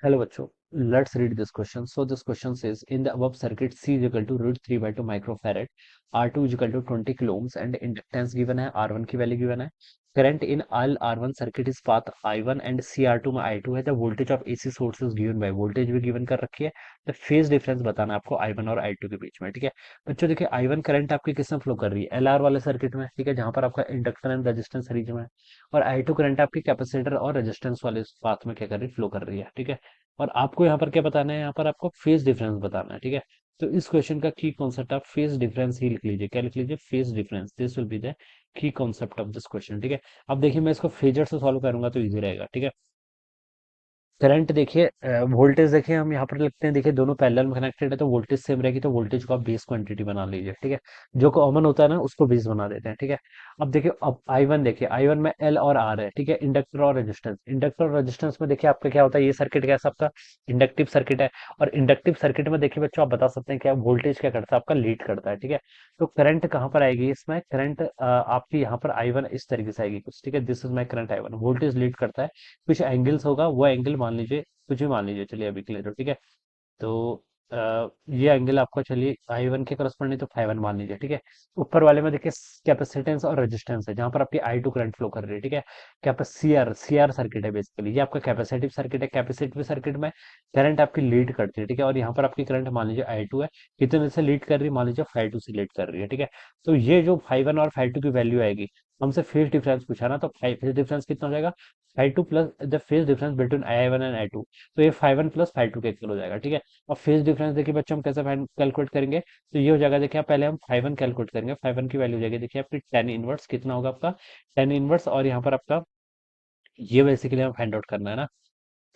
Hello, बच्चों. Let's read this question. So this question says, in the above circuit, C is equal to root 3 by 2 microfarad, R2 is equal to 20 kilo ohms, and inductance given है, R1 की value given है. Current in all R1 circuit is path I1 and CR2 में I2 है. The voltage of AC source is given by voltage भी given कर रखी है. The phase difference बताना है आपको I1 और I2 के बीच में. ठीक है बच्चों, देखिए I1 करंट आपकी किसमें फ्लो कर रही है, LR वाले सर्किट में. ठीक है, जहां पर आपका इंडक्टर एंड रेजिस्टेंस सीरीज में है. और I2 करंट आपकी कैपेसिटर और रेजिस्टेंस वाले पाथ में क्या कर रही है, फ्लो कर रही है. ठीक है, और आपको यहाँ पर क्या बताना है, यहाँ पर आपको फेज डिफरेंस बताना है. ठीक है, तो इस क्वेश्चन का की कॉन्सेप्ट आप फेज डिफरेंस ही लिख लीजिए. क्या लिख लीजिए? Phase difference. This will be the key concept of this question. ठीक है, अब देखिए मैं इसको फेजर से सॉल्व करूंगा तो इजी रहेगा. ठीक है, करंट देखिए, वोल्टेज देखिए हम यहाँ पर लिखते हैं. देखिए दोनों पैरेलल में कनेक्टेड है तो वोल्टेज सेम रहेगी, तो वोल्टेज को आप बेस क्वांटिटी बना लीजिए. ठीक है, जो कॉमन होता है ना उसको बेस बना देते हैं. ठीक है, अब देखिए, अब I1 देखिए, I1 में L और R है. ठीक है, इंडक्टर और रेजिस्टेंस. इंडक्टर और रेजिस्टेंस में देखिए आपका क्या होता है, ये सर्किट कैसा आपका इंडक्टिव सर्किट है. और इंडक्टिव सर्किट में देखिए बच्चों, आप बता सकते हैं क्या वोल्टेज क्या करता है, आपका लीड करता है. ठीक है, तो करंट कहाँ पर आएगी इसमें, करंट आपकी यहाँ पर I1 इस तरीके से आएगी कुछ. ठीक है, this is my current I1, voltage lead करता है. कुछ एंगल्स होगा, वो एंगल मान लीजिए, कुछ भी मान लीजिए, चलिए अभी के लिए तो. ठीक है, तो ये एंगल आपका, चलिए I1 के करस्पॉन्डिंग तो फाइव वन मान लीजिए. ठीक है, ऊपर वाले में देखिए कैपेसिटेंस और रेजिस्टेंस है, जहां पर आपकी I2 करंट फ्लो कर रही है. ठीक है, सीआर सीआर सर्किट है बेसिकली, ये आपका कैपेसिटिव सर्किट है. कैपेसिटिव सर्किट में करंट आपकी लीड करती है. ठीक है, और यहाँ पर आपकी करंट मान लीजिए I2 है, कितने से लीड कर रही है, मान लीजिए 5 से लीड कर रही है. ठीक है, तो ये जो 5 1 और 5 2 की वैल्यू आएगी, हमसे फेज डिफरेंस पूछा ना, तो फेज डिफरेंस कितना हो जाएगा, 5 2 plus the phase difference between I1 and I2. तो ये 5 1 प्लस 5 2 के इक्वल हो जाएगा. ठीक है, और फेज डिफरेंस देखिए बच्चों हम कैसे कैलकुलेट करेंगे, तो ये हो जाएगा. देखिए आप पहले हम 5 1 कैलकुलेट करेंगे. 5 1 की वैल्यू हो जाएगी, देखिए आपकी टेन इनवर्स कितना होगा आपका, टेन इनवर्स, और यहाँ पर आपका ये बेसिकली हमें फाइंड आउट करना है ना.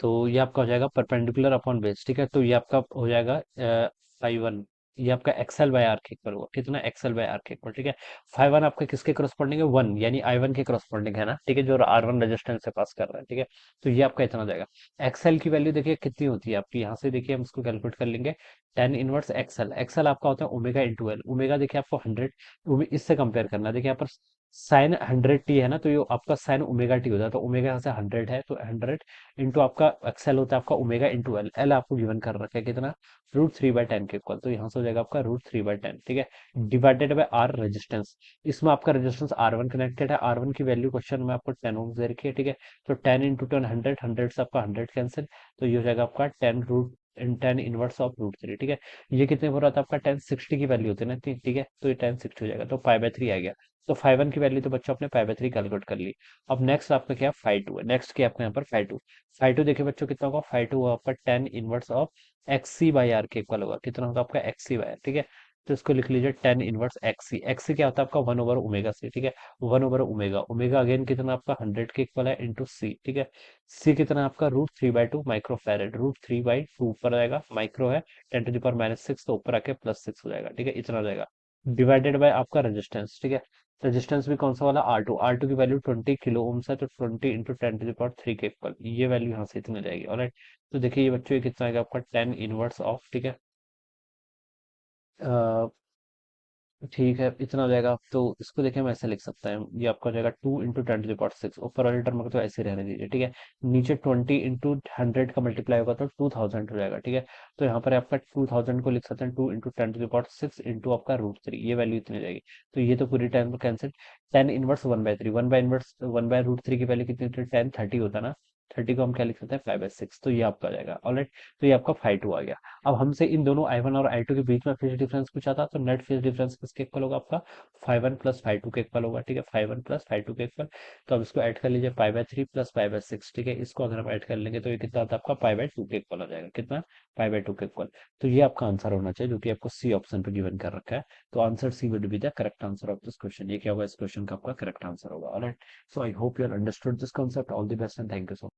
तो ये आपका हो जाएगा परपेंडिकुलर अपॉन बेस. ठीक है, तो ये आपका हो जाएगा 5 1, ये आपका एक्सएल बाय आर के इक्वल होगा, कितना एक्सएल बाय आर के इक्वल. ठीक है, 5 1 आपका किसके करस्पॉन्डिंग है, 1 यानी I1 के करस्पॉन्डिंग है ना. ठीक है, जो R1 रेजिस्टेंस से पास कर रहा है. ठीक है, तो ये आपका इतना हो जाएगा. एक्सएल की वैल्यू देखिए कितनी होती है आपकी, यहाँ से देखिए हम इसको कैलकुलेट कर लेंगे. टेन इनवर्स एक्सएल, एक्सएल आपका होता है ओमेगा इंटू एल. ओमेगा देखिए आपको 100, इससे कंपेयर करना है. देखिए यहाँ पर साइन 100t है ना, तो ये आपका साइन ओमेगा टी होता है. तो ओमेगा यहाँ से 100 है, तो 100 इंटू आपका एक्सएल होता है आपका ओमेगा इंटू एल. एल आपको गिवन कर रखा है कितना, √3/10 के इक्वल. तो यहाँ से हो जाएगा आपका √3/10. ठीक है, डिवाइडेड बाय आर रेजिस्टेंस. इसमें आपका रेजिस्टेंस R1 कनेक्टेड है. R1 की वैल्यू क्वेश्चन में आपको 10 ओम दे रखी है. ठीक है, तो 10 इंटू 10 100, 100 से आपका 100 कैंसिल, तो ये हो जाएगा आपका 10 इनवर्स ऑफ √3. ठीक है, ये कितने हो रहा था आपका, 1060 की वैल्यू होती है ना. ठीक है, तो ये 1060 हो जाएगा, तो π/3 आ गया. तो 5 1 की वैल्यू तो बच्चों आपने π/3 कैलकुलेट कर ली. अब नेक्स्ट आपका क्या, 5 2 है. नेक्स्ट क्या आपका यहाँ पर 5 2. 5 2 देखिए बच्चों कितना होगा, 5 2 आपका 10 इनवर्स ऑफ XC/R के इक्वल होगा. कितना होगा आपका XC/R. ठीक है, तो इसको लिख लीजिए 10 इनवर्स XC. XC क्या होता है आपका 1/ओमेगा C. ठीक है, 1/ओमेगा. ओमेगा अगेन कितना आपका 100 के इक्वल है इंटू C. ठीक है, C कितना है आपका √3/2 माइक्रोफेरेड. √3/2 ऊपर आएगा, माइक्रो है 10⁻⁶, तो ऊपर आके +6 हो जाएगा. ठीक है, इतना हो जाएगा, डिवाइडेड बाय आपका रेजिस्टेंस. ठीक है, रेजिस्टेंस भी कौन सा वाला, R2. R2 की वैल्यू 20 किलो ओम्स है, तो 20 इंटू 10⁻³ के इक्वल, ये वैल्यू यहाँ से इतनी हो जाएगी. ऑलराइट, तो देखिए ये बच्चों ये कितना आएगा आपका 10 इनवर्स ऑफ. ठीक है, ठीक है, इतना हो जाएगा. तो इसको देखिए मैं ऐसे लिख सकता हूँ, ये आपका हो जाएगा 2 इंटू 10⁻⁶. ऊपर वाले टर्म को तो ऐसे ही रहने दीजिए. ठीक है, नीचे 20 इंटू 100 का मल्टीप्लाई होगा तो 2000 हो जाएगा. ठीक है, तो यहाँ पर आपका 2000 को लिख सकते हैं 2 इंटू 10⁻⁶ इंटू आपका √3, ये वैल्यू इतनी हो जाएगी. तो ये तो पूरी टाइम को कैंसिल. 10 इनवर्स 1/3, 1/√3 की वैल्यू कितनी होती है, 10 30 होता है ना. 30 को हम क्या लिख सकते हैं 5/6, तो ये आपका आ जाएगा. ऑलराइट, तो ये आपका 5 2 आ गया. अब हमसे इन दोनों I1 और I2 के बीच में फेज डिफरेंस पूछा था, तो नेट फेज डिफरेंस किसके इक्वल होगा आपका, 5 1 प्लस 5 2 के इक्वल होगा. ठीक है, 5 1 प्लस 5 2 के इक्वल. तो अब इसको ऐड कर लीजिए, π/3 प्लस π/6. ठीक है, इसको अगर हम ऐड कर लेंगे तो ये कितना आता है आपका π/2 के इक्वल हो जाएगा. कितना, π/2 के इक्वल. तो ये आपका आंसर होना चाहिए, जो कि आपको सी ऑप्शन पे गिवन कर रखा है. तो answer C would be the correct answer of this question. ये क्या होगा, इस क्वेश्चन का आपका करेक्ट आंसर होगा. Alright, so I hope you are understood this concept. All the best and thank you so